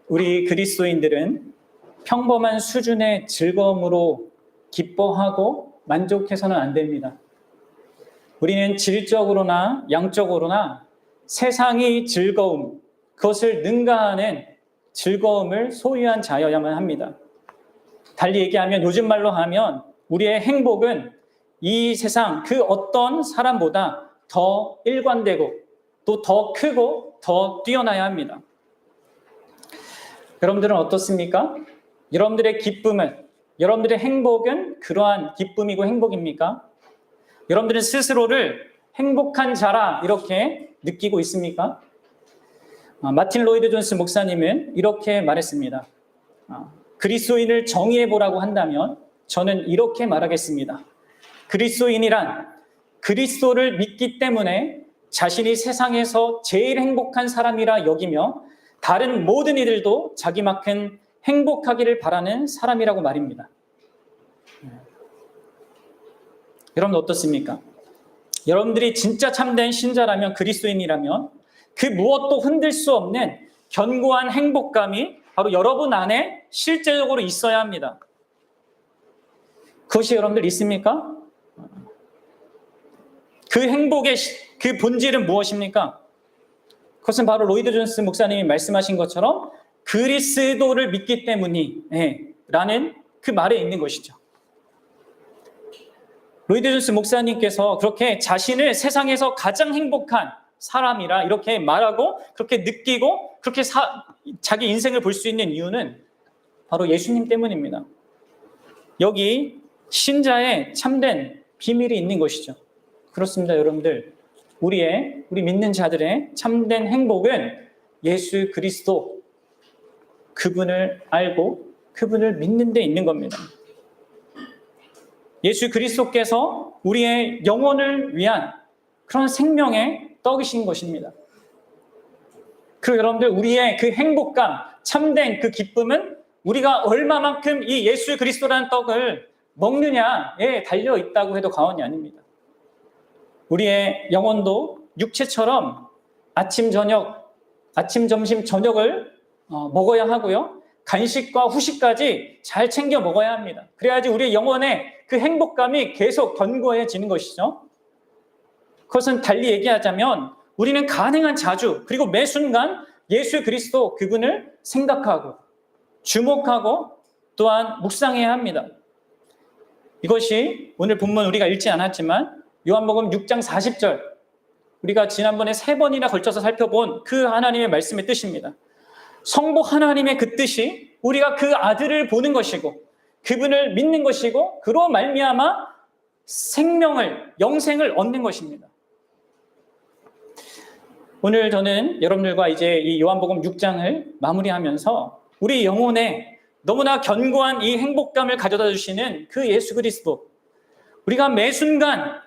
우리 그리스도인들은 평범한 수준의 즐거움으로 기뻐하고 만족해서는 안 됩니다. 우리는 질적으로나 양적으로나 세상의 즐거움, 그것을 능가하는 즐거움을 소유한 자여야만 합니다. 달리 얘기하면, 요즘 말로 하면 우리의 행복은 이 세상 그 어떤 사람보다 더 일관되고 또 더 크고 더 뛰어나야 합니다. 여러분들은 어떻습니까? 여러분들의 기쁨은, 여러분들의 행복은 그러한 기쁨이고 행복입니까? 여러분들은 스스로를 행복한 자라 이렇게 느끼고 있습니까? 마틴 로이드 존스 목사님은 이렇게 말했습니다. 그리스도인을 정의해 보라고 한다면 저는 이렇게 말하겠습니다. 그리스도인이란 그리스도를 믿기 때문에 자신이 세상에서 제일 행복한 사람이라 여기며 다른 모든 이들도 자기만큼 행복하기를 바라는 사람이라고 말입니다. 여러분 어떻습니까? 여러분들이 진짜 참된 신자라면, 그리스도인이라면 그 무엇도 흔들 수 없는 견고한 행복감이 바로 여러분 안에 실제적으로 있어야 합니다. 그것이 여러분들 있습니까? 그 행복의 그 본질은 무엇입니까? 그것은 바로 로이드 존스 목사님이 말씀하신 것처럼 그리스도를 믿기 때문이라는 그 말에 있는 것이죠. 로이드 존스 목사님께서 그렇게 자신을 세상에서 가장 행복한 사람이라 이렇게 말하고 그렇게 느끼고 그렇게 자기 인생을 볼 수 있는 이유는 바로 예수님 때문입니다. 여기 신자의 참된 비밀이 있는 것이죠. 그렇습니다, 여러분들. 우리 믿는 자들의 참된 행복은 예수 그리스도, 그분을 알고 그분을 믿는 데 있는 겁니다. 예수 그리스도께서 우리의 영혼을 위한 그런 생명의 떡이신 것입니다. 그리고 여러분들, 우리의 그 행복감, 참된 그 기쁨은 우리가 얼마만큼 이 예수 그리스도라는 떡을 먹느냐에 달려 있다고 해도 과언이 아닙니다. 우리의 영혼도 육체처럼 아침, 점심, 저녁을 먹어야 하고요. 간식과 후식까지 잘 챙겨 먹어야 합니다. 그래야지 우리의 영혼의 그 행복감이 계속 견고해지는 것이죠. 그것은 달리 얘기하자면 우리는 가능한 자주, 그리고 매 순간 예수 그리스도 그분을 생각하고 주목하고 또한 묵상해야 합니다. 이것이 오늘 본문 우리가 읽지 않았지만 요한복음 6장 40절, 우리가 지난번에 3번이나 걸쳐서 살펴본 그 하나님의 말씀의 뜻입니다. 성부 하나님의 그 뜻이 우리가 그 아들을 보는 것이고 그분을 믿는 것이고 그로 말미암아 영생을 얻는 것입니다. 오늘 저는 여러분들과 이제 이 요한복음 6장을 마무리하면서 우리 영혼에 너무나 견고한 이 행복감을 가져다 주시는 그 예수 그리스도, 우리가 매 순간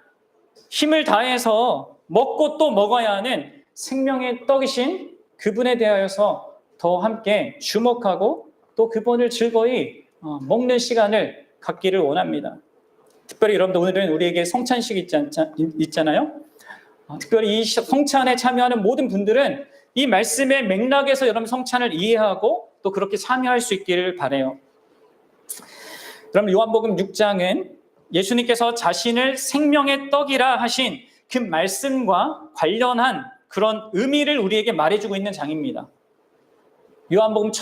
힘을 다해서 먹고 또 먹어야 하는 생명의 떡이신 그분에 대하여서 더 함께 주목하고 또 그분을 즐거이 먹는 시간을 갖기를 원합니다. 특별히 여러분들, 오늘은 우리에게 성찬식이 있잖아요. 특별히 이 성찬에 참여하는 모든 분들은 이 말씀의 맥락에서 여러분 성찬을 이해하고 또 그렇게 참여할 수 있기를 바라요. 그럼 요한복음 6장은 예수님께서 자신을 생명의 떡이라 하신 그 말씀과 관련한 그런 의미를 우리에게 말해주고 있는 장입니다. 요한복음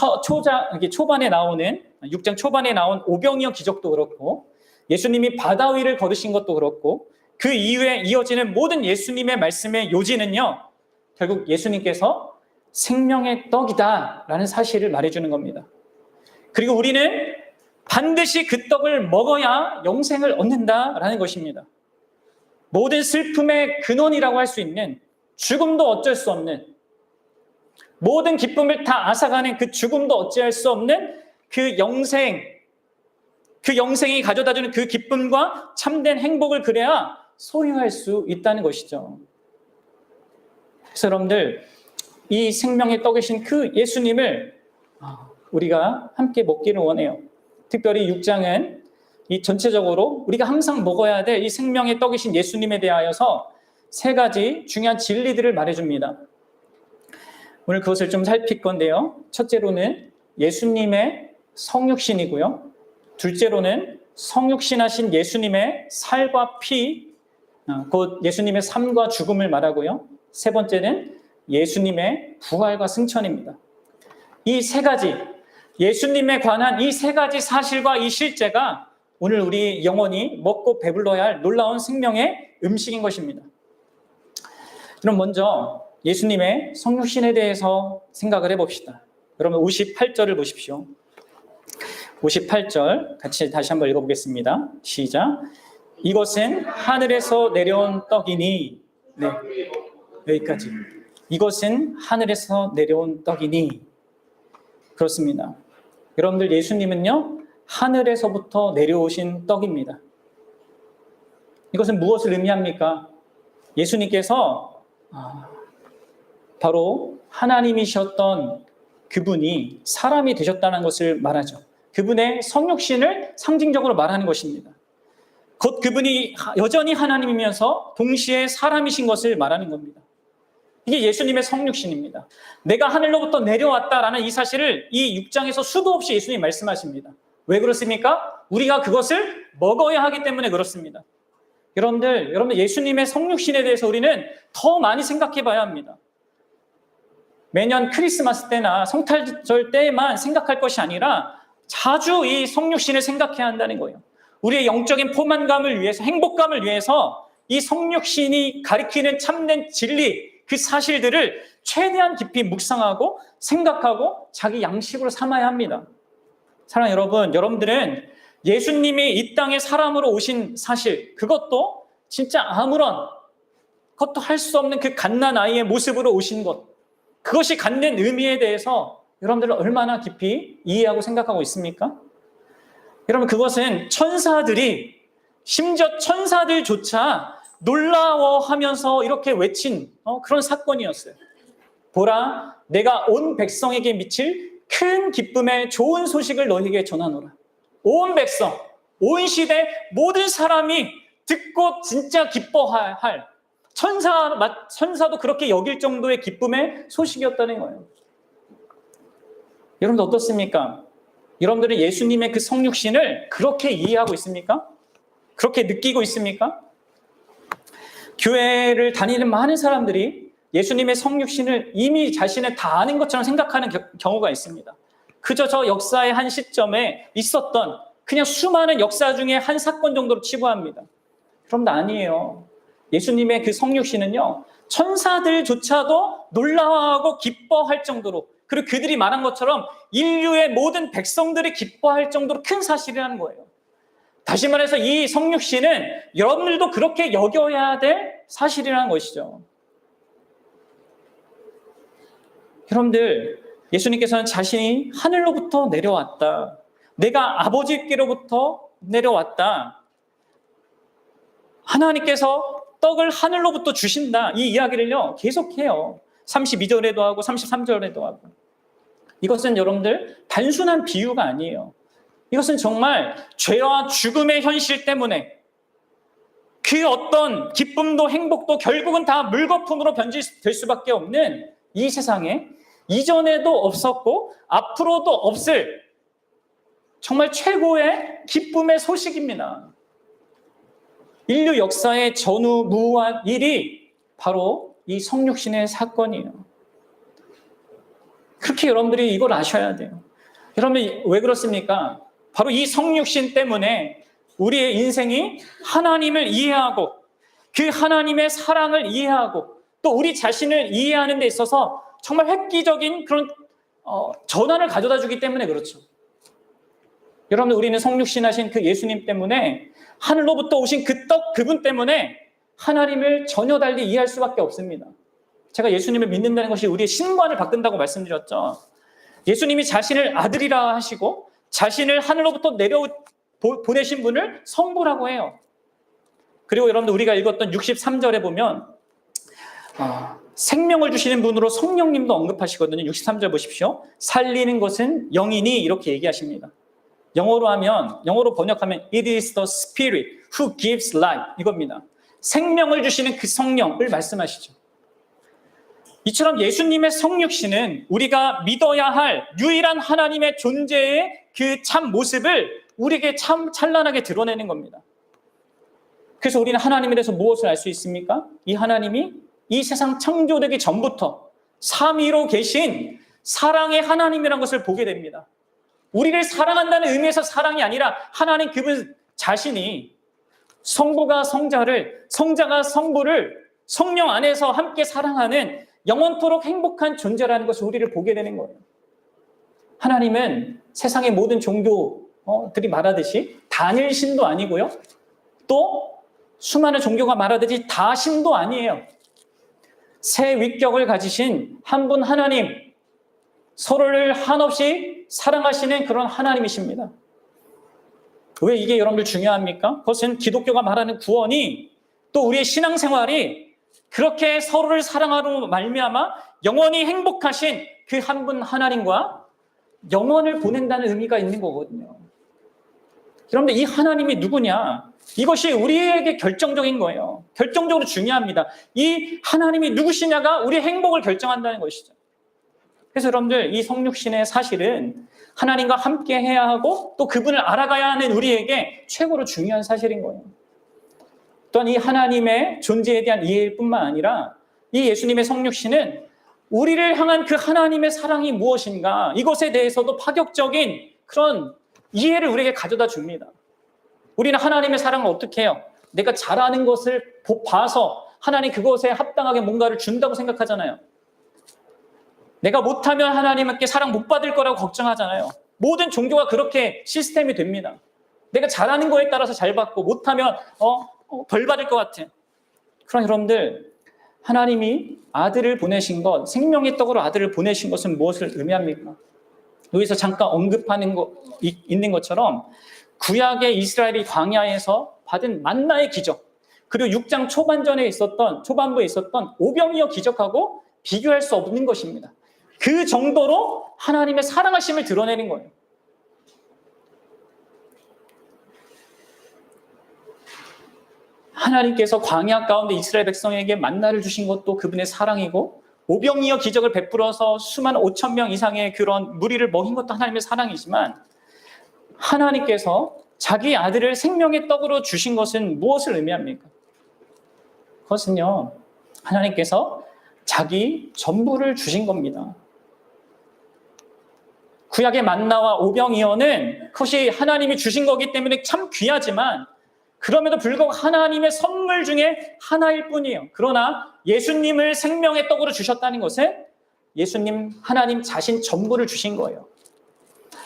초반에 나오는 6장 초반에 나온 오병이어 기적도 그렇고 예수님이 바다 위를 걸으신 것도 그렇고 그 이후에 이어지는 모든 예수님의 말씀의 요지는요, 결국 예수님께서 생명의 떡이다라는 사실을 말해주는 겁니다. 그리고 우리는 반드시 그 떡을 먹어야 영생을 얻는다라는 것입니다. 모든 슬픔의 근원이라고 할 수 있는, 죽음도 어쩔 수 없는, 모든 기쁨을 다 앗아가는 그 죽음도 어찌할 수 없는 그 영생이 가져다주는 그 기쁨과 참된 행복을 그래야 소유할 수 있다는 것이죠. 그래서 여러분들, 이 생명의 떡이신 그 예수님을 우리가 함께 먹기를 원해요. 특별히 6장은 이 전체적으로 우리가 항상 먹어야 될 이 생명의 떡이신 예수님에 대하여서 3가지 중요한 진리들을 말해줍니다. 오늘 그것을 좀 살필 건데요. 첫째로는 예수님의 성육신이고요. 둘째로는 성육신하신 예수님의 살과 피, 곧 예수님의 삶과 죽음을 말하고요. 세 번째는 예수님의 부활과 승천입니다. 이 세 가지, 예수님에 관한 이 세 가지 사실과 이 실제가 오늘 우리 영혼이 먹고 배불러야 할 놀라운 생명의 음식인 것입니다. 그럼 먼저 예수님의 성육신에 대해서 생각을 해봅시다. 여러분 58절을 보십시오. 58절 같이 다시 한번 읽어보겠습니다. 시작. 이것은 하늘에서 내려온 떡이니. 네, 여기까지. 이것은 하늘에서 내려온 떡이니. 그렇습니다. 여러분들 예수님은요, 하늘에서부터 내려오신 떡입니다. 이것은 무엇을 의미합니까? 예수님께서 바로 하나님이셨던 그분이 사람이 되셨다는 것을 말하죠. 그분의 성육신을 상징적으로 말하는 것입니다. 곧 그분이 여전히 하나님이면서 동시에 사람이신 것을 말하는 겁니다. 이게 예수님의 성육신입니다. 내가 하늘로부터 내려왔다라는 이 사실을 이 6장에서 수도 없이 예수님이 말씀하십니다. 왜 그렇습니까? 우리가 그것을 먹어야 하기 때문에 그렇습니다. 여러분들 예수님의 성육신에 대해서 우리는 더 많이 생각해 봐야 합니다. 매년 크리스마스 때나 성탄절 때에만 생각할 것이 아니라 자주 이 성육신을 생각해야 한다는 거예요. 우리의 영적인 포만감을 위해서, 행복감을 위해서 이 성육신이 가리키는 참된 진리, 그 사실들을 최대한 깊이 묵상하고 생각하고 자기 양식으로 삼아야 합니다. 사랑하는 여러분, 여러분들은 예수님이 이 땅에 사람으로 오신 사실, 그것도 진짜 아무런 것도 할 수 없는 그 갓난아이의 모습으로 오신 것, 그것이 갖는 의미에 대해서 여러분들은 얼마나 깊이 이해하고 생각하고 있습니까? 여러분, 그것은 천사들이, 심지어 천사들조차 놀라워하면서 이렇게 외친 그런 사건이었어요. 보라, 내가 온 백성에게 미칠 큰 기쁨의 좋은 소식을 너희에게 전하노라. 온 백성, 온 시대 모든 사람이 듣고 진짜 기뻐할 천사도 그렇게 여길 정도의 기쁨의 소식이었다는 거예요. 여러분들 어떻습니까? 여러분들은 예수님의 그 성육신을 그렇게 이해하고 있습니까? 그렇게 느끼고 있습니까? 교회를 다니는 많은 사람들이 예수님의 성육신을 이미 자신을 다 아는 것처럼 생각하는 경우가 있습니다. 그저 저 역사의 한 시점에 있었던 그냥 수많은 역사 중에 한 사건 정도로 치부합니다. 그런데 아니에요. 예수님의 그 성육신은요, 천사들조차도 놀라워하고 기뻐할 정도로, 그리고 그들이 말한 것처럼 인류의 모든 백성들이 기뻐할 정도로 큰 사실이라는 거예요. 다시 말해서 이 성육신은 여러분들도 그렇게 여겨야 될 사실이라는 것이죠. 여러분들, 예수님께서는 자신이 하늘로부터 내려왔다. 내가 아버지께로부터 내려왔다. 하나님께서 떡을 하늘로부터 주신다. 이 이야기를요, 계속해요. 32절에도 하고 33절에도 하고. 이것은 여러분들 단순한 비유가 아니에요. 이것은 정말 죄와 죽음의 현실 때문에 그 어떤 기쁨도 행복도 결국은 다 물거품으로 변질될 수밖에 없는 이 세상에 이전에도 없었고 앞으로도 없을 정말 최고의 기쁨의 소식입니다. 인류 역사의 전후무한 일이 바로 이 성육신의 사건이에요. 그렇게 여러분들이 이걸 아셔야 돼요. 여러분 왜 그렇습니까? 바로 이 성육신 때문에 우리의 인생이 하나님을 이해하고 그 하나님의 사랑을 이해하고 또 우리 자신을 이해하는 데 있어서 정말 획기적인 그런 전환을 가져다 주기 때문에 그렇죠. 여러분, 우리는 성육신 하신 그 예수님 때문에 하늘로부터 오신 그 떡, 그분 때문에 하나님을 전혀 달리 이해할 수밖에 없습니다. 제가 예수님을 믿는다는 것이 우리의 신관을 바꾼다고 말씀드렸죠. 예수님이 자신을 아들이라 하시고 자신을 하늘로부터 보내신 분을 성부라고 해요. 그리고 여러분들 우리가 읽었던 63절에 보면 생명을 주시는 분으로 성령님도 언급하시거든요. 63절 보십시오. 살리는 것은 영이니 이렇게 얘기하십니다. 영어로 번역하면 It is the Spirit who gives life 이겁니다. 생명을 주시는 그 성령을 말씀하시죠. 이처럼 예수님의 성육신은 우리가 믿어야 할 유일한 하나님의 존재의 그 참 모습을 우리에게 참 찬란하게 드러내는 겁니다. 그래서 우리는 하나님에 대해서 무엇을 알 수 있습니까? 이 하나님이 이 세상 창조되기 전부터 삼위로 계신 사랑의 하나님이라는 것을 보게 됩니다. 우리를 사랑한다는 의미에서 사랑이 아니라 하나님 그분 자신이 성부가 성자를, 성자가 성부를 성령 안에서 함께 사랑하는 영원토록 행복한 존재라는 것을 우리를 보게 되는 거예요. 하나님은 세상의 모든 종교들이 말하듯이 단일 신도 아니고요. 또 수많은 종교가 말하듯이 다 신도 아니에요. 새 위격을 가지신 한 분 하나님, 서로를 한없이 사랑하시는 그런 하나님이십니다. 왜 이게 여러분들 중요합니까? 그것은 기독교가 말하는 구원이 또 우리의 신앙생활이 그렇게 서로를 사랑하로 말미암아 영원히 행복하신 그 한 분 하나님과 영원을 보낸다는 의미가 있는 거거든요. 여러분들 이 하나님이 누구냐? 이것이 우리에게 결정적인 거예요. 결정적으로 중요합니다. 이 하나님이 누구시냐가 우리의 행복을 결정한다는 것이죠. 그래서 여러분들 이 성육신의 사실은 하나님과 함께 해야 하고 또 그분을 알아가야 하는 우리에게 최고로 중요한 사실인 거예요. 또한 이 하나님의 존재에 대한 이해일 뿐만 아니라 이 예수님의 성육신은 우리를 향한 그 하나님의 사랑이 무엇인가 이것에 대해서도 파격적인 그런 이해를 우리에게 가져다 줍니다. 우리는 하나님의 사랑을 어떻게 해요? 내가 잘하는 것을 봐서 하나님 그것에 합당하게 뭔가를 준다고 생각하잖아요. 내가 못하면 하나님께 사랑 못 받을 거라고 걱정하잖아요. 모든 종교가 그렇게 시스템이 됩니다. 내가 잘하는 거에 따라서 잘 받고 못하면 벌 받을 것 같은. 그럼 여러분들 하나님이 아들을 보내신 것, 생명의 떡으로 아들을 보내신 것은 무엇을 의미합니까? 여기서 잠깐 언급하는 있는 것처럼 구약의 이스라엘이 광야에서 받은 만나의 기적, 그리고 6장 초반부에 있었던 오병이어 기적하고 비교할 수 없는 것입니다. 그 정도로 하나님의 사랑하심을 드러내는 거예요. 하나님께서 광야 가운데 이스라엘 백성에게 만나를 주신 것도 그분의 사랑이고 오병이어 기적을 베풀어서 수만 5천 명 이상의 그런 무리를 먹인 것도 하나님의 사랑이지만 하나님께서 자기 아들을 생명의 떡으로 주신 것은 무엇을 의미합니까? 그것은요, 하나님께서 자기 전부를 주신 겁니다. 구약의 만나와 오병이어는 그것이 하나님이 주신 거기 때문에 참 귀하지만 그럼에도 불구하고 하나님의 선물 중에 하나일 뿐이에요. 그러나 예수님을 생명의 떡으로 주셨다는 것은 하나님 자신 전부를 주신 거예요.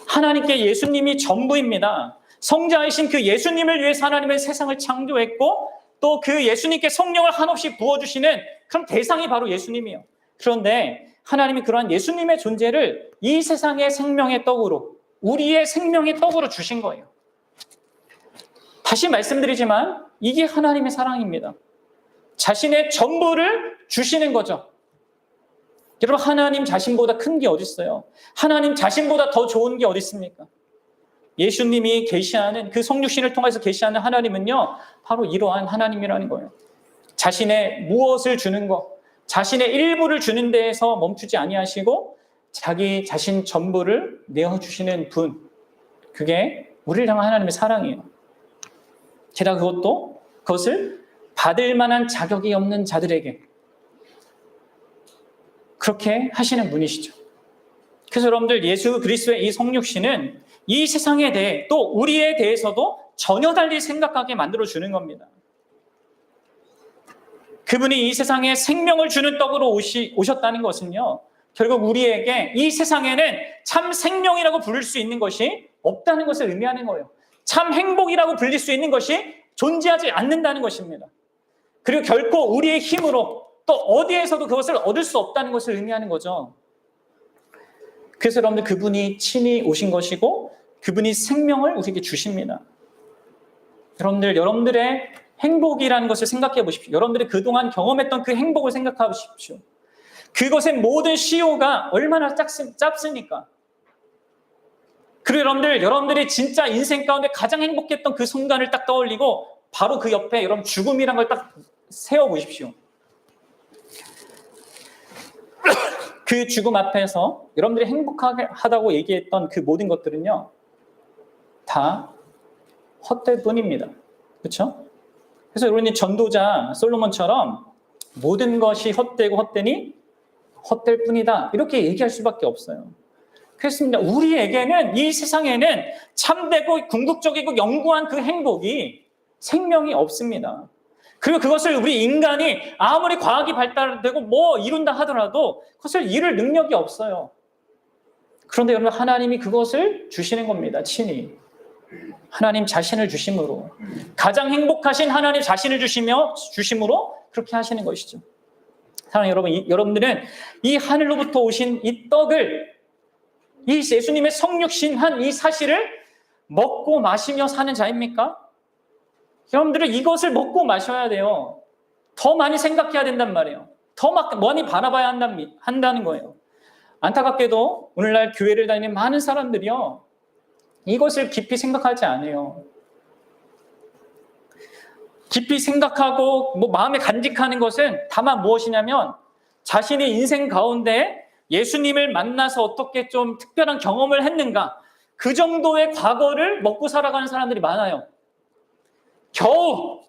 하나님께 예수님이 전부입니다. 성자이신 그 예수님을 위해서 하나님은 세상을 창조했고 또 그 예수님께 성령을 한없이 부어주시는 그런 대상이 바로 예수님이에요. 그런데 하나님이 그러한 예수님의 존재를 이 세상의 생명의 떡으로, 우리의 생명의 떡으로 주신 거예요. 다시 말씀드리지만 이게 하나님의 사랑입니다. 자신의 전부를 주시는 거죠. 여러분, 하나님 자신보다 큰 게 어디 있어요? 하나님 자신보다 더 좋은 게 어디 있습니까? 예수님이 계시하는 그 성육신을 통해서 계시하는 하나님은요, 바로 이러한 하나님이라는 거예요. 자신의 무엇을 주는 것, 자신의 일부를 주는 데에서 멈추지 아니하시고 자기 자신 전부를 내어주시는 분, 그게 우리를 향한 하나님의 사랑이에요. 게다가 그것을 받을 만한 자격이 없는 자들에게 그렇게 하시는 분이시죠. 그래서 여러분들 예수 그리스도의 이 성육신은 이 세상에 대해 또 우리에 대해서도 전혀 달리 생각하게 만들어주는 겁니다. 그분이 이 세상에 생명을 주는 떡으로 오셨다는 것은요, 결국 우리에게 이 세상에는 참 생명이라고 부를 수 있는 것이 없다는 것을 의미하는 거예요. 참 행복이라고 불릴 수 있는 것이 존재하지 않는다는 것입니다. 그리고 결코 우리의 힘으로 또 어디에서도 그것을 얻을 수 없다는 것을 의미하는 거죠. 그래서 여러분들 그분이 친히 오신 것이고 그분이 생명을 우리에게 주십니다. 여러분들의 행복이라는 것을 생각해 보십시오. 여러분들이 그동안 경험했던 그 행복을 생각해 보십시오. 그것의 모든 시효가 얼마나 짧습니까? 그리고 여러분들이 진짜 인생 가운데 가장 행복했던 그 순간을 딱 떠올리고 바로 그 옆에 여러분 죽음이란 걸 딱 세워 보십시오. 그 죽음 앞에서 여러분들이 행복하다고 얘기했던 그 모든 것들은요, 다 헛될 뿐입니다. 그렇죠? 그래서 여러분이 전도자 솔로몬처럼 모든 것이 헛되고 헛되니 헛될 뿐이다, 이렇게 얘기할 수밖에 없어요. 그렇습니다. 우리에게는, 이 세상에는 참되고 궁극적이고 영구한 그 행복이, 생명이 없습니다. 그리고 그것을 우리 인간이 아무리 과학이 발달되고 뭐 이룬다 하더라도 그것을 이룰 능력이 없어요. 그런데 여러분, 하나님이 그것을 주시는 겁니다. 친히 하나님 자신을 주심으로, 가장 행복하신 하나님 자신을 주심으로 그렇게 하시는 것이죠. 사랑하는 여러분, 여러분들은 이 하늘로부터 오신 이 떡을, 이 예수님의 성육신한 이 사실을 먹고 마시며 사는 자입니까? 여러분들은 이것을 먹고 마셔야 돼요. 더 많이 생각해야 된단 말이에요. 더 많이 바라봐야 한다는 거예요. 안타깝게도 오늘날 교회를 다니는 많은 사람들이요, 이것을 깊이 생각하지 않아요. 깊이 생각하고 마음에 간직하는 것은 다만 무엇이냐면, 자신의 인생 가운데 예수님을 만나서 어떻게 좀 특별한 경험을 했는가, 그 정도의 과거를 먹고 살아가는 사람들이 많아요. 겨우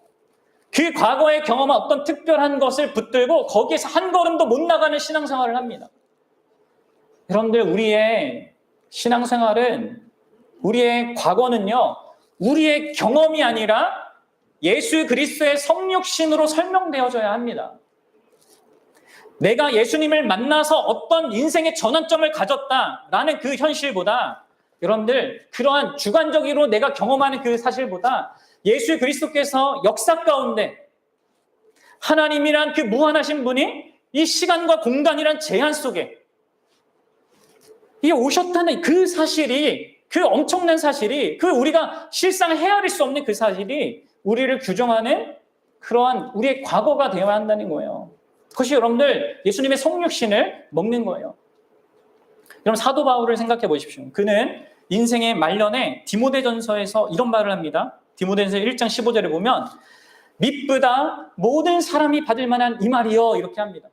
그 과거에 경험한 어떤 특별한 것을 붙들고 거기에서 한 걸음도 못 나가는 신앙생활을 합니다. 여러분들, 우리의 신앙생활은, 우리의 과거는요, 우리의 경험이 아니라 예수 그리스도의 성육신으로 설명되어져야 합니다. 내가 예수님을 만나서 어떤 인생의 전환점을 가졌다라는 그 현실보다, 여러분들, 그러한 주관적으로 내가 경험하는 그 사실보다 예수 그리스도께서 역사 가운데 하나님이란 그 무한하신 분이 이 시간과 공간이란 제한 속에 이 오셨다는 그 사실이, 그 엄청난 사실이, 그 우리가 실상 헤아릴 수 없는 그 사실이 우리를 규정하는 그러한 우리의 과거가 되어야 한다는 거예요. 그것이 여러분들 예수님의 성육신을 먹는 거예요. 여러분, 사도 바울을 생각해 보십시오. 그는 인생의 말년에 디모데전서에서 이런 말을 합니다. 디모데전서 1장 15절에 보면 미쁘다 모든 사람이 받을 만한 이 말이요, 이렇게 합니다.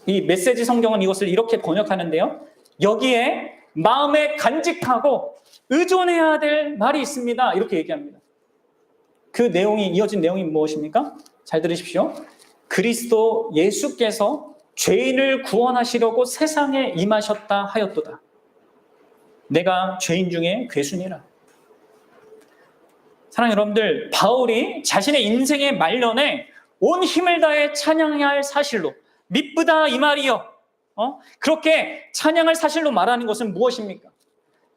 이 메시지 성경은 이것을 이렇게 번역하는데요, 여기에 마음에 간직하고 의존해야 될 말이 있습니다, 이렇게 얘기합니다. 그 내용이, 이어진 내용이 무엇입니까? 잘 들으십시오. 그리스도 예수께서 죄인을 구원하시려고 세상에 임하셨다 하였도다. 내가 죄인 중에 괴순이라. 사랑하는 여러분들, 바울이 자신의 인생의 말년에 온 힘을 다해 찬양해야 할 사실로, 미쁘다 이 말이요, 그렇게 찬양할 사실로 말하는 것은 무엇입니까?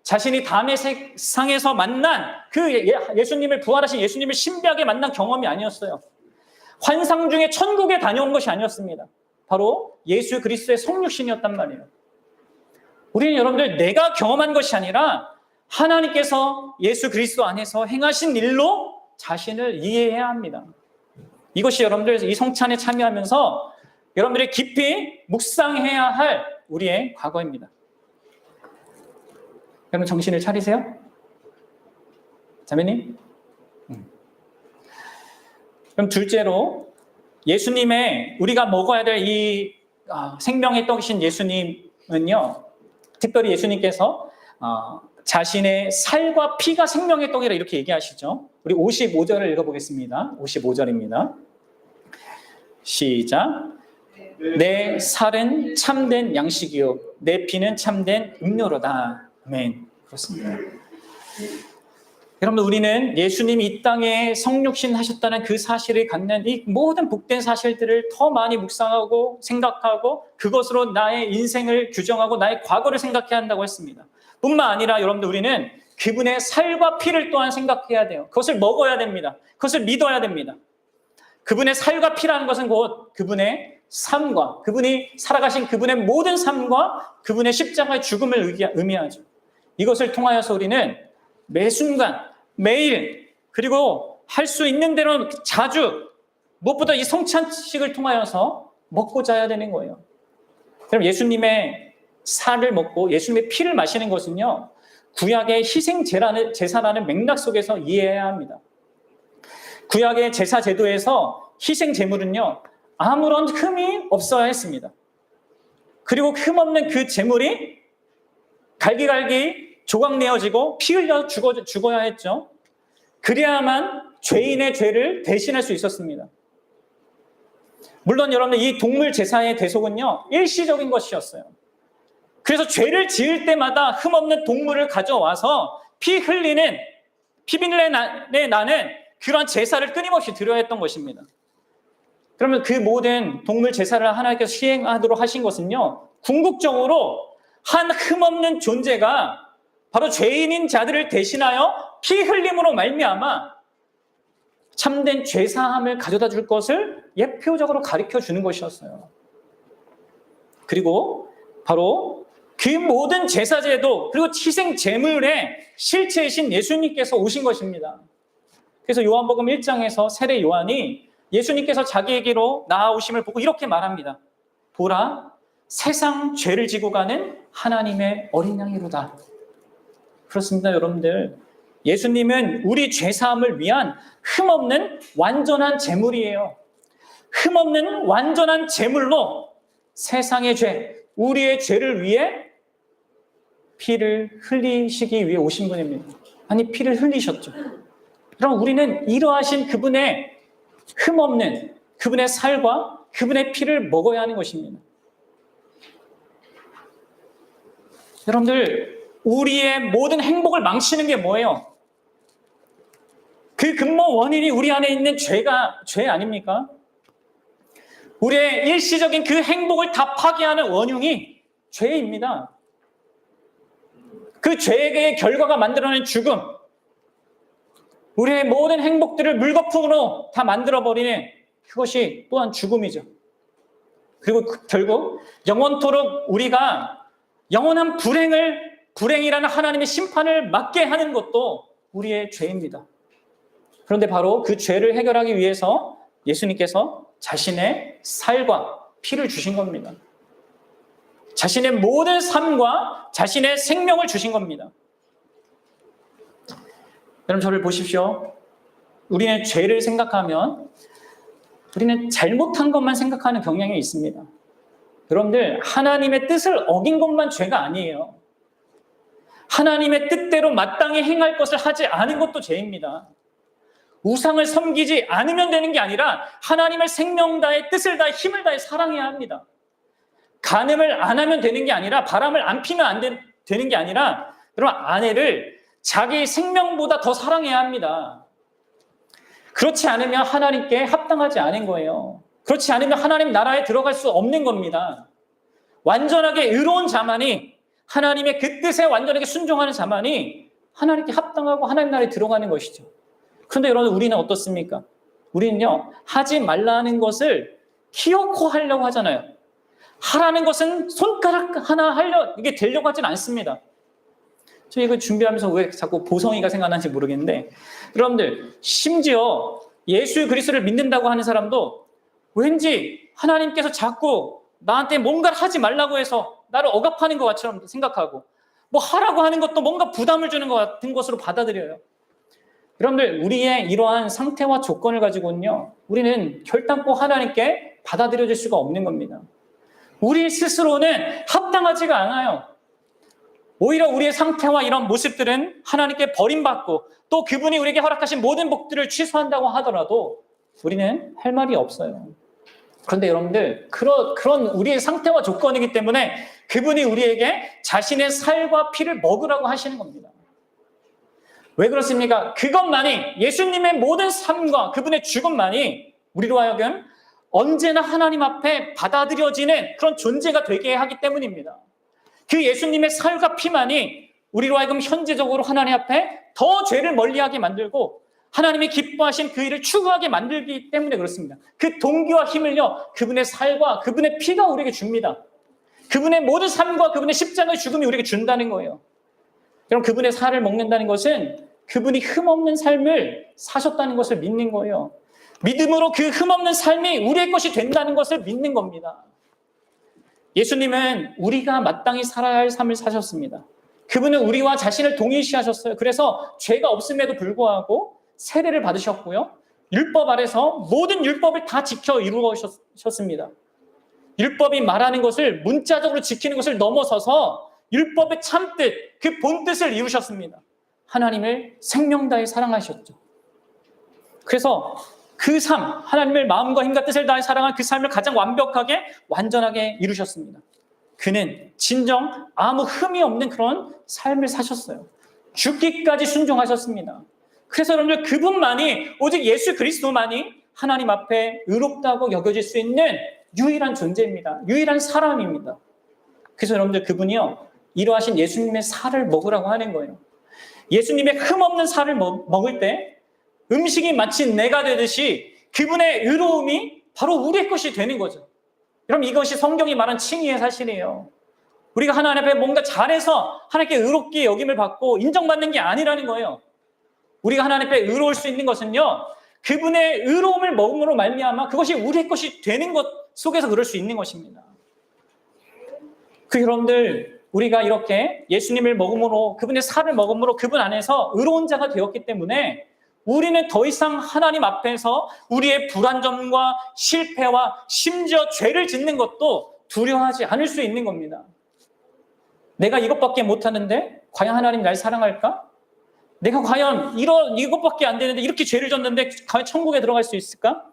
자신이 다음의 세상에서 만난 그 예수님을, 부활하신 예수님을 신비하게 만난 경험이 아니었어요. 환상 중에 천국에 다녀온 것이 아니었습니다. 바로 예수 그리스도의 성육신이었단 말이에요. 우리는 여러분들, 내가 경험한 것이 아니라 하나님께서 예수 그리스도 안에서 행하신 일로 자신을 이해해야 합니다. 이것이 여러분들 이 성찬에 참여하면서 여러분들이 깊이 묵상해야 할 우리의 과거입니다. 여러분, 정신을 차리세요. 자매님. 그럼 둘째로, 예수님의, 우리가 먹어야 될 이 생명의 떡이신 예수님은요, 특별히 예수님께서 자신의 살과 피가 생명의 떡이라 이렇게 얘기하시죠. 우리 55절을 읽어보겠습니다. 55절입니다. 시작. 내 살은 참된 양식이요 내 피는 참된 음료로다. 아멘. 그렇습니다. 여러분, 우리는 예수님이 이 땅에 성육신 하셨다는 그 사실을 갖는 이 모든 복된 사실들을 더 많이 묵상하고 생각하고 그것으로 나의 인생을 규정하고 나의 과거를 생각해야 한다고 했습니다. 뿐만 아니라 여러분들, 우리는 그분의 살과 피를 또한 생각해야 돼요. 그것을 먹어야 됩니다. 그것을 믿어야 됩니다. 그분의 살과 피라는 것은 곧 그분의 삶과, 그분이 살아가신 그분의 모든 삶과 그분의 십자가의 죽음을 의미하죠. 이것을 통하여서 우리는 매 순간, 매일, 그리고 할 수 있는 대로 자주, 무엇보다 이 성찬식을 통하여서 먹고 자야 되는 거예요. 그럼 예수님의 살을 먹고 예수님의 피를 마시는 것은요, 구약의 희생 제사라는 맥락 속에서 이해해야 합니다. 구약의 제사 제도에서 희생 제물은요, 아무런 흠이 없어야 했습니다. 그리고 흠없는 그 제물이 갈기갈기 조각 내어지고 피 흘려 죽어야 했죠. 그래야만 죄인의 죄를 대신할 수 있었습니다. 물론 여러분들 이 동물 제사의 대속은요, 일시적인 것이었어요. 그래서 죄를 지을 때마다 흠없는 동물을 가져와서 피비린내 나는 그런 제사를 끊임없이 드려야 했던 것입니다. 그러면 그 모든 동물 제사를 하나님께서 시행하도록 하신 것은요, 궁극적으로 한 흠없는 존재가 바로 죄인인 자들을 대신하여 피 흘림으로 말미암아 참된 죄사함을 가져다 줄 것을 예표적으로 가르쳐 주는 것이었어요. 그리고 바로 그 모든 제사제도 그리고 희생 제물의 실체이신 예수님께서 오신 것입니다. 그래서 요한복음 1장에서 세례 요한이 예수님께서 자기에게로 나아오심을 보고 이렇게 말합니다. 보라, 세상 죄를 지고 가는 하나님의 어린 양이로다. 그렇습니다, 여러분들. 예수님은 우리 죄사함을 위한 흠없는 완전한 제물이에요. 흠없는 완전한 제물로 세상의 죄, 우리의 죄를 위해 피를 흘리시기 위해 오신 분입니다. 아니, 피를 흘리셨죠. 그럼 우리는 이러하신 그분의 흠없는 그분의 살과 그분의 피를 먹어야 하는 것입니다. 여러분들, 우리의 모든 행복을 망치는 게 뭐예요? 그 근본 원인이 우리 안에 있는 죄 아닙니까? 우리의 일시적인 그 행복을 다 파괴하는 원흉이 죄입니다. 그 죄의 결과가 만들어낸 죽음, 우리의 모든 행복들을 물거품으로 다 만들어버리는 그것이 또한 죽음이죠. 그리고 결국 영원토록 우리가 영원한 불행이라는 하나님의 심판을 맞게 하는 것도 우리의 죄입니다. 그런데 바로 그 죄를 해결하기 위해서 예수님께서 자신의 살과 피를 주신 겁니다. 자신의 모든 삶과 자신의 생명을 주신 겁니다. 여러분, 저를 보십시오. 우리는 죄를 생각하면 우리는 잘못한 것만 생각하는 경향이 있습니다. 여러분들, 하나님의 뜻을 어긴 것만 죄가 아니에요. 하나님의 뜻대로 마땅히 행할 것을 하지 않은 것도 죄입니다. 우상을 섬기지 않으면 되는 게 아니라 하나님을 생명 다해 뜻을 다해 힘을 다해 사랑해야 합니다. 간음을 안 하면 되는 게 아니라 바람을 안 피면 되는 게 아니라 여러분, 아내를 자기 생명보다 더 사랑해야 합니다. 그렇지 않으면 하나님께 합당하지 않은 거예요. 그렇지 않으면 하나님 나라에 들어갈 수 없는 겁니다. 완전하게 의로운 자만이, 하나님의 그 뜻에 완전하게 순종하는 자만이 하나님께 합당하고 하나님 나라에 들어가는 것이죠. 그런데 여러분, 우리는 어떻습니까? 우리는요, 하지 말라는 것을 키워코 하려고 하잖아요. 하라는 것은 손가락 하나 이게 되려고 하진 않습니다. 저 이거 준비하면서 왜 자꾸 보성이가 생각나는지 모르겠는데, 여러분들, 심지어 예수 그리스도를 믿는다고 하는 사람도 왠지 하나님께서 자꾸 나한테 뭔가를 하지 말라고 해서 나를 억압하는 것 같처럼 생각하고, 뭐 하라고 하는 것도 뭔가 부담을 주는 것 같은 것으로 받아들여요. 여러분들, 우리의 이러한 상태와 조건을 가지고는요, 우리는 결단코 하나님께 받아들여질 수가 없는 겁니다. 우리 스스로는 합당하지가 않아요. 오히려 우리의 상태와 이런 모습들은 하나님께 버림받고 또 그분이 우리에게 허락하신 모든 복들을 취소한다고 하더라도 우리는 할 말이 없어요. 그런데 여러분들, 그런 우리의 상태와 조건이기 때문에 그분이 우리에게 자신의 살과 피를 먹으라고 하시는 겁니다. 왜 그렇습니까? 그것만이, 예수님의 모든 삶과 그분의 죽음만이 우리로 하여금 언제나 하나님 앞에 받아들여지는 그런 존재가 되게 하기 때문입니다. 그 예수님의 살과 피만이 우리로 하여금 현재적으로 하나님 앞에 더 죄를 멀리하게 만들고 하나님이 기뻐하신 그 일을 추구하게 만들기 때문에 그렇습니다. 그 동기와 힘을요, 그분의 살과 그분의 피가 우리에게 줍니다. 그분의 모든 삶과 그분의 십자가의 죽음이 우리에게 준다는 거예요. 그럼 그분의 살을 먹는다는 것은 그분이 흠없는 삶을 사셨다는 것을 믿는 거예요. 믿음으로 그 흠없는 삶이 우리의 것이 된다는 것을 믿는 겁니다. 예수님은 우리가 마땅히 살아야 할 삶을 사셨습니다. 그분은 우리와 자신을 동일시하셨어요. 그래서 죄가 없음에도 불구하고 세례를 받으셨고요. 율법 아래서 모든 율법을 다 지켜 이루셨습니다. 율법이 말하는 것을 문자적으로 지키는 것을 넘어서서 율법의 참뜻, 그 본뜻을 이루셨습니다. 하나님을 생명 다해 사랑하셨죠. 그래서 그 삶, 하나님을 마음과 힘과 뜻을 다해 사랑한 그 삶을 가장 완벽하게, 완전하게 이루셨습니다. 그는 진정 아무 흠이 없는 그런 삶을 사셨어요. 죽기까지 순종하셨습니다. 그래서 여러분들 그분만이, 오직 예수 그리스도만이 하나님 앞에 의롭다고 여겨질 수 있는 유일한 존재입니다. 유일한 사람입니다. 그래서 여러분들 그분이요, 이러하신 예수님의 살을 먹으라고 하는 거예요. 예수님의 흠없는 살을 먹을 때 음식이 마치 내가 되듯이 그분의 의로움이 바로 우리의 것이 되는 거죠. 그럼 이것이 성경이 말한 칭의의 사실이에요. 우리가 하나님 앞에 뭔가 잘해서 하나님께 의롭게 여김을 받고 인정받는 게 아니라는 거예요. 우리가 하나님 앞에 의로울 수 있는 것은요, 그분의 의로움을 먹음으로 말미암아 그것이 우리의 것이 되는 것 속에서 그럴 수 있는 것입니다. 여러분들, 우리가 이렇게 예수님을 먹음으로, 그분의 살을 먹음으로 그분 안에서 의로운 자가 되었기 때문에 우리는 더 이상 하나님 앞에서 우리의 불완전과 실패와 심지어 죄를 짓는 것도 두려워하지 않을 수 있는 겁니다. 내가 이것밖에 못하는데 과연 하나님 날 사랑할까? 내가 과연 이것밖에 안 되는데 이렇게 죄를 졌는데 과연 천국에 들어갈 수 있을까?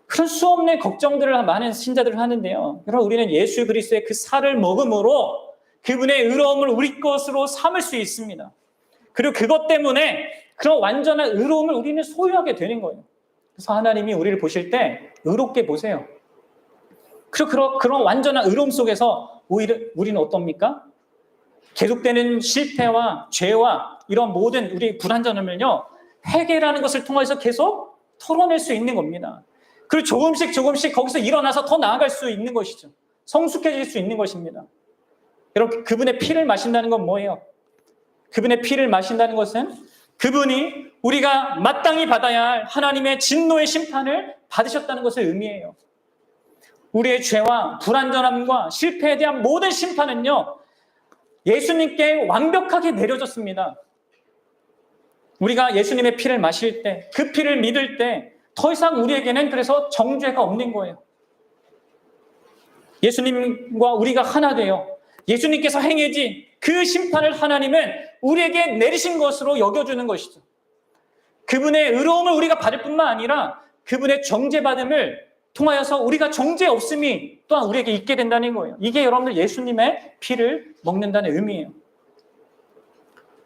그런 수없는 걱정들을 많은 신자들을 하는데요. 여러분, 우리는 예수 그리스도의 그 살을 먹음으로 그분의 의로움을 우리 것으로 삼을 수 있습니다. 그리고 그것 때문에 그런 완전한 의로움을 우리는 소유하게 되는 거예요. 그래서 하나님이 우리를 보실 때 의롭게 보세요. 그리고 그런 완전한 의로움 속에서 오히려 우리는 어떻습니까? 계속되는 실패와 죄와 이런 모든 우리 불완전함을요, 회개라는 것을 통해서 계속 털어낼 수 있는 겁니다. 그리고 조금씩 거기서 일어나서 더 나아갈 수 있는 것이죠. 성숙해질 수 있는 것입니다. 여러분, 그분의 피를 마신다는 건 뭐예요? 그분의 피를 마신다는 것은 그분이 우리가 마땅히 받아야 할 하나님의 진노의 심판을 받으셨다는 것을 의미해요. 우리의 죄와 불완전함과 실패에 대한 모든 심판은요, 예수님께 완벽하게 내려졌습니다. 우리가 예수님의 피를 마실 때, 그 피를 믿을 때 더 이상 우리에게는 그래서 정죄가 없는 거예요. 예수님과 우리가 하나 되어 예수님께서 행해진 그 심판을 하나님은 우리에게 내리신 것으로 여겨주는 것이죠. 그분의 의로움을 우리가 받을 뿐만 아니라 그분의 정죄받음을 통하여서 우리가 정죄 없음이 또한 우리에게 있게 된다는 거예요. 이게 여러분들 예수님의 피를 먹는다는 의미예요.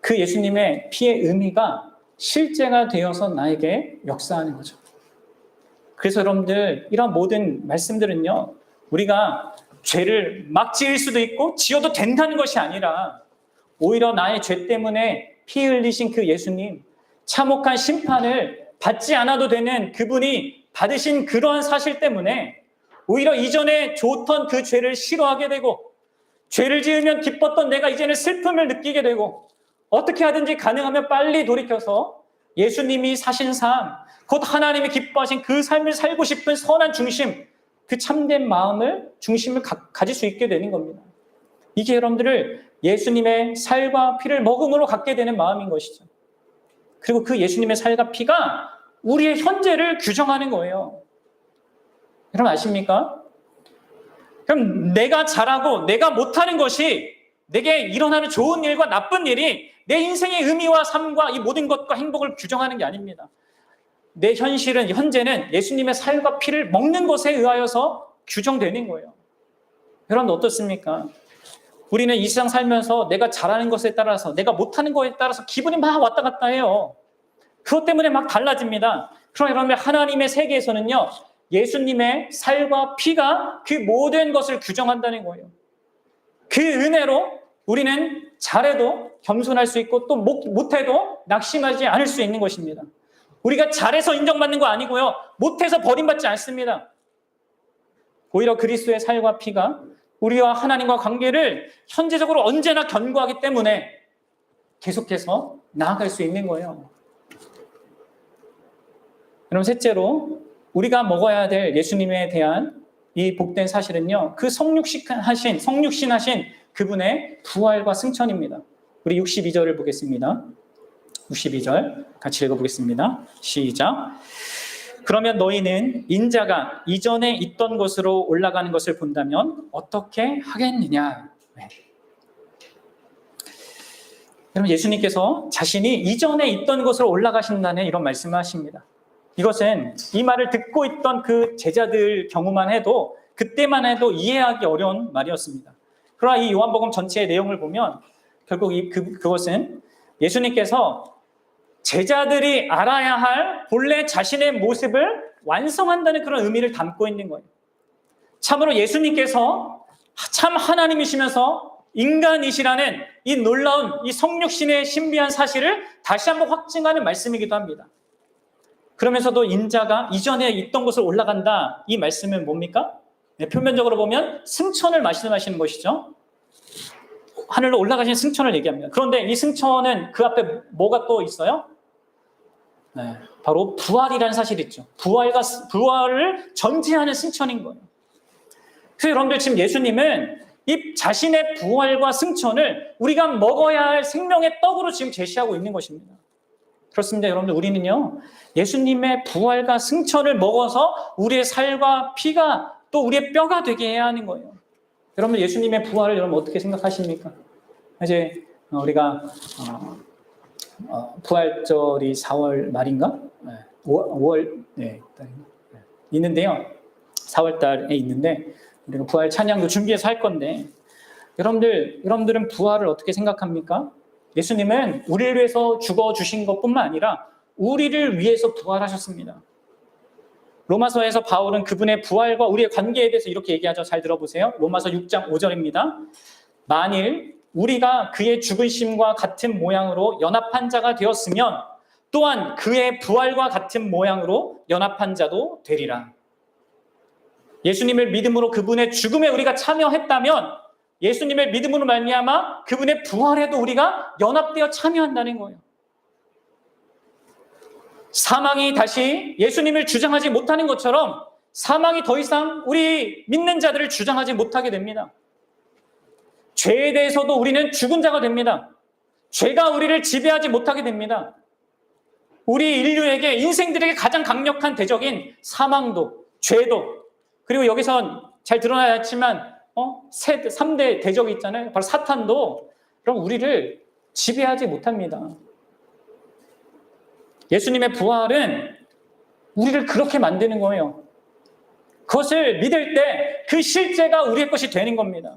그 예수님의 피의 의미가 실제가 되어서 나에게 역사하는 거죠. 그래서 여러분들, 이런 모든 말씀들은요, 우리가 죄를 막 지을 수도 있고 지어도 된다는 것이 아니라 오히려 나의 죄 때문에 피 흘리신 그 예수님, 참혹한 심판을 받지 않아도 되는 그분이 받으신 그러한 사실 때문에 오히려 이전에 좋던 그 죄를 싫어하게 되고, 죄를 지으면 기뻤던 내가 이제는 슬픔을 느끼게 되고, 어떻게 하든지 가능하면 빨리 돌이켜서 예수님이 사신 삶, 곧 하나님이 기뻐하신 그 삶을 살고 싶은 선한 중심, 그 참된 마음을, 중심을 가질 수 있게 되는 겁니다. 이게 여러분들을 예수님의 살과 피를 먹음으로 갖게 되는 마음인 것이죠. 그리고 그 예수님의 살과 피가 우리의 현재를 규정하는 거예요. 여러분 아십니까? 그럼 내가 잘하고 내가 못하는 것이, 내게 일어나는 좋은 일과 나쁜 일이 내 인생의 의미와 삶과 이 모든 것과 행복을 규정하는 게 아닙니다. 내 현재는 예수님의 살과 피를 먹는 것에 의하여서 규정되는 거예요. 여러분 어떻습니까? 우리는 이 세상 살면서 내가 잘하는 것에 따라서, 내가 못하는 것에 따라서 기분이 막 왔다 갔다 해요. 그것 때문에 막 달라집니다. 그러나 여러분, 하나님의 세계에서는요, 예수님의 살과 피가 그 모든 것을 규정한다는 거예요. 그 은혜로 우리는 잘해도 겸손할 수 있고 또 못해도 낙심하지 않을 수 있는 것입니다. 우리가 잘해서 인정받는 거 아니고요, 못해서 버림받지 않습니다. 오히려 그리스도의 살과 피가 우리와 하나님과 관계를 현재적으로 언제나 견고하기 때문에 계속해서 나아갈 수 있는 거예요. 여러분, 셋째로 우리가 먹어야 될 예수님에 대한 이 복된 사실은요, 그 성육신하신 그분의 부활과 승천입니다. 우리 62절을 보겠습니다. 62절 같이 읽어보겠습니다. 시작. 그러면 너희는 인자가 이전에 있던 곳으로 올라가는 것을 본다면 어떻게 하겠느냐? 네. 여러분, 예수님께서 자신이 이전에 있던 곳으로 올라가신다는 이런 말씀을 하십니다. 이것은 이 말을 듣고 있던 그 제자들 경우만 해도 그때만 해도 이해하기 어려운 말이었습니다. 그러나 이 요한복음 전체의 내용을 보면 결국 그것은 예수님께서 제자들이 알아야 할 본래 자신의 모습을 완성한다는 그런 의미를 담고 있는 거예요. 참으로 예수님께서 참 하나님이시면서 인간이시라는 이 놀라운 이 성육신의 신비한 사실을 다시 한번 확증하는 말씀이기도 합니다. 그러면서도 인자가 이전에 있던 곳으로 올라간다, 이 말씀은 뭡니까? 네, 표면적으로 보면 승천을 말씀하시는 것이죠. 하늘로 올라가신 승천을 얘기합니다. 그런데 이 승천은 그 앞에 뭐가 또 있어요? 네, 바로 부활이라는 사실이 있죠. 부활을 전제하는 승천인 거예요. 그래서 여러분들 지금 예수님은 이 자신의 부활과 승천을 우리가 먹어야 할 생명의 떡으로 지금 제시하고 있는 것입니다. 그렇습니다. 여러분들, 우리는요, 예수님의 부활과 승천을 먹어서 우리의 살과 피가 또 우리의 뼈가 되게 해야 하는 거예요. 여러분, 예수님의 부활을 여러분 어떻게 생각하십니까? 이제 우리가 부활절이 4월 말인가? 5월 있는데요. 4월 달에 있는데 우리가 부활 찬양도 준비해서 할 건데, 여러분들은 부활을 어떻게 생각합니까? 예수님은 우리를 위해서 죽어주신 것뿐만 아니라 우리를 위해서 부활하셨습니다. 로마서에서 바울은 그분의 부활과 우리의 관계에 대해서 이렇게 얘기하죠. 잘 들어보세요. 로마서 6장 5절입니다. 만일 우리가 그의 죽으심과 같은 모양으로 연합한 자가 되었으면 또한 그의 부활과 같은 모양으로 연합한 자도 되리라. 예수님을 믿음으로 그분의 죽음에 우리가 참여했다면 예수님의 믿음으로 말미암아 그분의 부활에도 우리가 연합되어 참여한다는 거예요. 사망이 다시 예수님을 주장하지 못하는 것처럼 사망이 더 이상 우리 믿는 자들을 주장하지 못하게 됩니다. 죄에 대해서도 우리는 죽은 자가 됩니다. 죄가 우리를 지배하지 못하게 됩니다. 우리 인류에게, 인생들에게 가장 강력한 대적인 사망도, 죄도, 그리고 여기선 잘 드러나야지만 3대 대적이 있잖아요. 바로 사탄도 그럼 우리를 지배하지 못합니다. 예수님의 부활은 우리를 그렇게 만드는 거예요. 그것을 믿을 때 그 실제가 우리의 것이 되는 겁니다.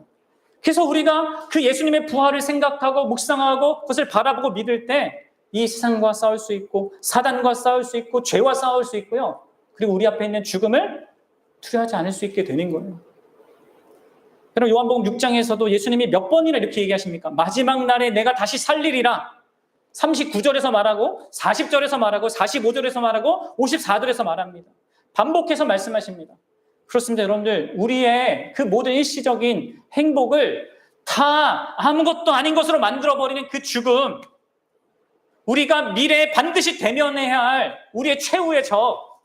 그래서 우리가 그 예수님의 부활을 생각하고 묵상하고 그것을 바라보고 믿을 때 이 세상과 싸울 수 있고 사단과 싸울 수 있고 죄와 싸울 수 있고요. 그리고 우리 앞에 있는 죽음을 두려워하지 않을 수 있게 되는 거예요. 여러분, 요한복음 6장에서도 예수님이 몇 번이나 이렇게 얘기하십니까? 마지막 날에 내가 다시 살리리라. 39절에서 말하고 40절에서 말하고 45절에서 말하고 54절에서 말합니다. 반복해서 말씀하십니다. 그렇습니다. 여러분들, 우리의 그 모든 일시적인 행복을 다 아무것도 아닌 것으로 만들어버리는 그 죽음, 우리가 미래에 반드시 대면해야 할 우리의 최후의 적,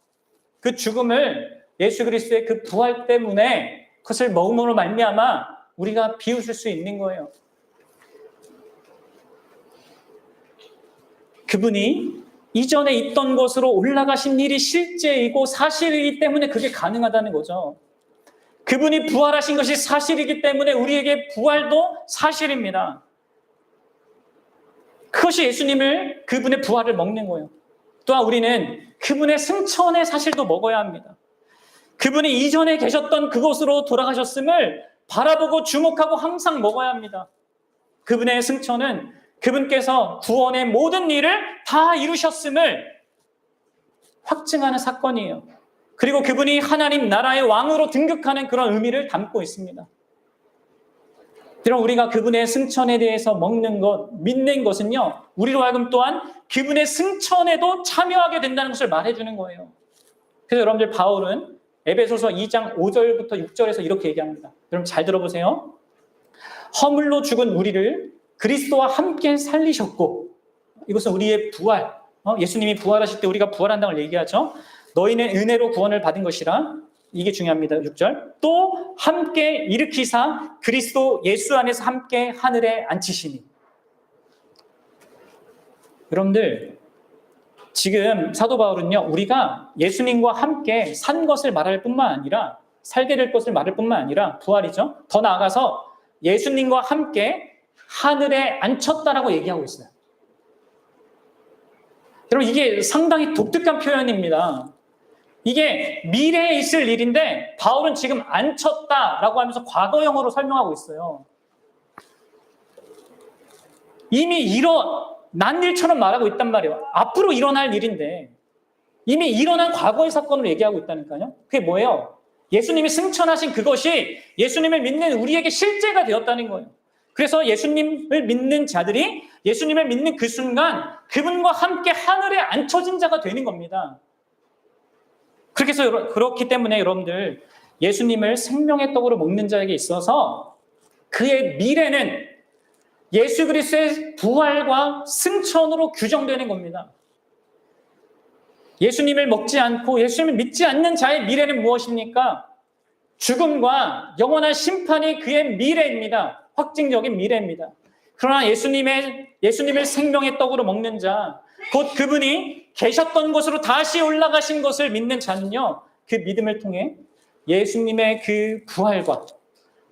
그 죽음을 예수 그리스도의 그 부활 때문에 그것을 먹음으로 말미암아 우리가 비웃을 수 있는 거예요. 그분이 이전에 있던 곳으로 올라가신 일이 실제이고 사실이기 때문에 그게 가능하다는 거죠. 그분이 부활하신 것이 사실이기 때문에 우리에게 부활도 사실입니다. 그것이 예수님을, 그분의 부활을 먹는 거예요. 또한 우리는 그분의 승천의 사실도 먹어야 합니다. 그분이 이전에 계셨던 그곳으로 돌아가셨음을 바라보고 주목하고 항상 먹어야 합니다. 그분의 승천은 그분께서 구원의 모든 일을 다 이루셨음을 확증하는 사건이에요. 그리고 그분이 하나님 나라의 왕으로 등극하는 그런 의미를 담고 있습니다. 여러분, 우리가 그분의 승천에 대해서 먹는 것, 믿는 것은요, 우리로 하여금 또한 그분의 승천에도 참여하게 된다는 것을 말해주는 거예요. 그래서 여러분들, 바울은 에베소서 2장 5절부터 6절에서 이렇게 얘기합니다. 여러분 잘 들어보세요. 허물로 죽은 우리를 그리스도와 함께 살리셨고, 이것은 우리의 부활, 예수님이 부활하실 때 우리가 부활한다는 걸 얘기하죠. 너희는 은혜로 구원을 받은 것이라, 이게 중요합니다. 6절. 또 함께 일으키사 그리스도 예수 안에서 함께 하늘에 앉히시니. 여러분들, 지금 사도 바울은요, 우리가 예수님과 함께 산 것을 말할 뿐만 아니라, 살게 될 것을 말할 뿐만 아니라, 부활이죠. 더 나아가서 예수님과 함께 하늘에 앉혔다라고 얘기하고 있어요. 여러분, 이게 상당히 독특한 표현입니다. 이게 미래에 있을 일인데 바울은 지금 앉혔다라고 하면서 과거형으로 설명하고 있어요. 이미 일어난 일처럼 말하고 있단 말이에요. 앞으로 일어날 일인데 이미 일어난 과거의 사건을 얘기하고 있다니까요. 그게 뭐예요? 예수님이 승천하신 그것이 예수님을 믿는 우리에게 실제가 되었다는 거예요. 그래서 예수님을 믿는 자들이 예수님을 믿는 그 순간 그분과 함께 하늘에 앉혀진 자가 되는 겁니다. 그렇기 때문에 여러분들, 예수님을 생명의 떡으로 먹는 자에게 있어서 그의 미래는 예수 그리스도의 부활과 승천으로 규정되는 겁니다. 예수님을 먹지 않고 예수님을 믿지 않는 자의 미래는 무엇입니까? 죽음과 영원한 심판이 그의 미래입니다. 확증적인 미래입니다. 그러나 예수님을 생명의 떡으로 먹는 자, 곧 그분이 계셨던 곳으로 다시 올라가신 것을 믿는 자는요, 그 믿음을 통해 예수님의 그 부활과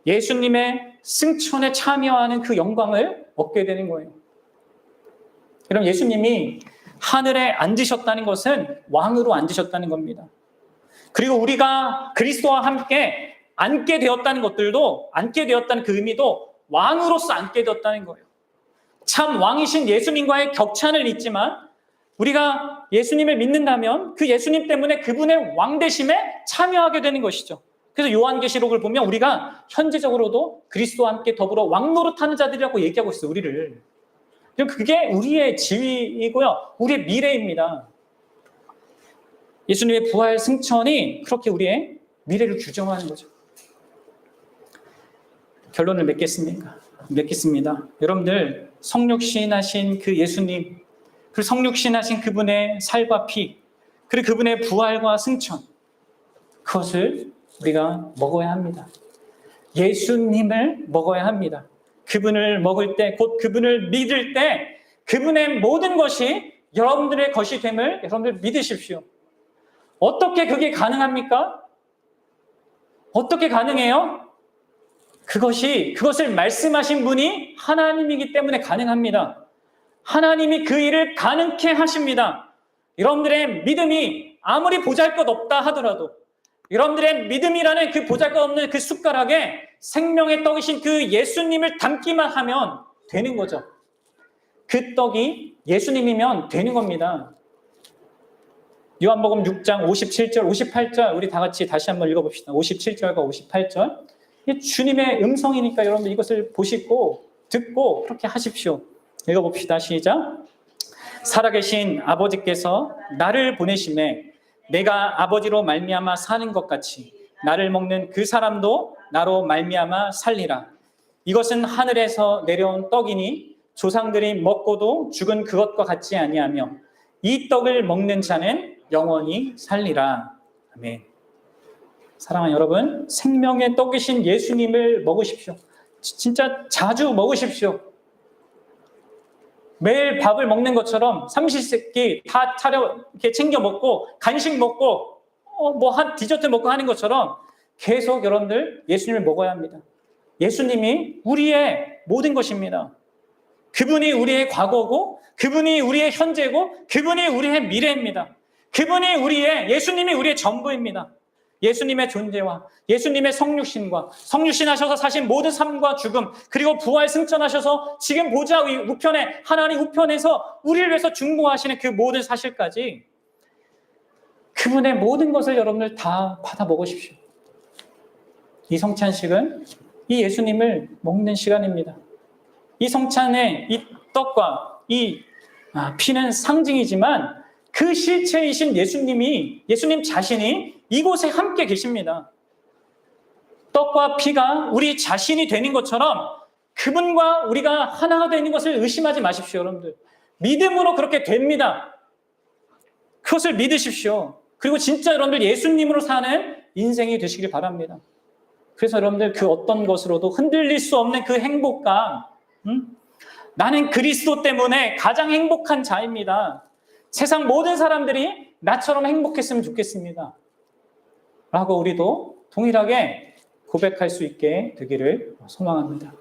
예수님의 승천에 참여하는 그 영광을 얻게 되는 거예요. 그럼 예수님이 하늘에 앉으셨다는 것은 왕으로 앉으셨다는 겁니다. 그리고 우리가 그리스도와 함께 앉게 되었다는 것들도, 앉게 되었다는 그 의미도 왕으로서 앉게 되었다는 거예요. 참 왕이신 예수님과의 격찬을 잊지만 우리가 예수님을 믿는다면 그 예수님 때문에 그분의 왕되심에 참여하게 되는 것이죠. 그래서 요한계시록을 보면 우리가 현재적으로도 그리스도와 함께 더불어 왕노릇하는 자들이라고 얘기하고 있어요, 우리를. 그게 우리의 지위이고요, 우리의 미래입니다. 예수님의 부활 승천이 그렇게 우리의 미래를 규정하는 거죠. 결론을 맺겠습니다. 여러분들, 성육신하신 그 예수님, 그 성육신하신 그분의 살과 피, 그리고 그분의 부활과 승천, 그것을 우리가 먹어야 합니다. 예수님을 먹어야 합니다. 그분을 먹을 때, 곧 그분을 믿을 때 그분의 모든 것이 여러분들의 것이 됨을 여러분들 믿으십시오. 어떻게 그게 가능합니까? 어떻게 가능해요? 그것을 말씀하신 분이 하나님이기 때문에 가능합니다. 하나님이 그 일을 가능케 하십니다. 여러분들의 믿음이 아무리 보잘것없다 하더라도, 여러분들의 믿음이라는 그 보잘것없는 그 숟가락에 생명의 떡이신 그 예수님을 담기만 하면 되는 거죠. 그 떡이 예수님이면 되는 겁니다. 요한복음 6장 57절, 58절 우리 다 같이 다시 한번 읽어봅시다. 57절과 58절. 주님의 음성이니까 여러분들 이것을 보시고 듣고 그렇게 하십시오. 읽어봅시다. 시작. 살아계신 아버지께서 나를 보내심에 내가 아버지로 말미암아 사는 것 같이 나를 먹는 그 사람도 나로 말미암아 살리라. 이것은 하늘에서 내려온 떡이니 조상들이 먹고도 죽은 그것과 같지 아니하며 이 떡을 먹는 자는 영원히 살리라. 아멘. 사랑하는 여러분, 생명의 떡이신 예수님을 먹으십시오. 진짜 자주 먹으십시오. 매일 밥을 먹는 것처럼 삼시세끼 다 차려 이렇게 챙겨 먹고 간식 먹고 디저트 먹고 하는 것처럼 계속 여러분들 예수님을 먹어야 합니다. 예수님이 우리의 모든 것입니다. 그분이 우리의 과거고 그분이 우리의 현재고 그분이 우리의 미래입니다. 예수님이 우리의 전부입니다. 예수님의 존재와 예수님의 성육신과 성육신하셔서 사신 모든 삶과 죽음, 그리고 부활 승천하셔서 지금 보좌 우편에, 하나님 우편에서 우리를 위해서 중보하시는 그 모든 사실까지 그분의 모든 것을 여러분들 다 받아 먹으십시오. 이 성찬식은 이 예수님을 먹는 시간입니다. 이 성찬의 이 떡과 이 피는 상징이지만 그 실체이신 예수님 자신이 이곳에 함께 계십니다. 떡과 피가 우리 자신이 되는 것처럼 그분과 우리가 하나가 되는 것을 의심하지 마십시오, 여러분들. 믿음으로 그렇게 됩니다. 그것을 믿으십시오. 그리고 진짜 여러분들 예수님으로 사는 인생이 되시길 바랍니다. 그래서 여러분들 그 어떤 것으로도 흔들릴 수 없는 그 행복감, 나는 그리스도 때문에 가장 행복한 자입니다. 세상 모든 사람들이 나처럼 행복했으면 좋겠습니다. 라고 우리도 동일하게 고백할 수 있게 되기를 소망합니다.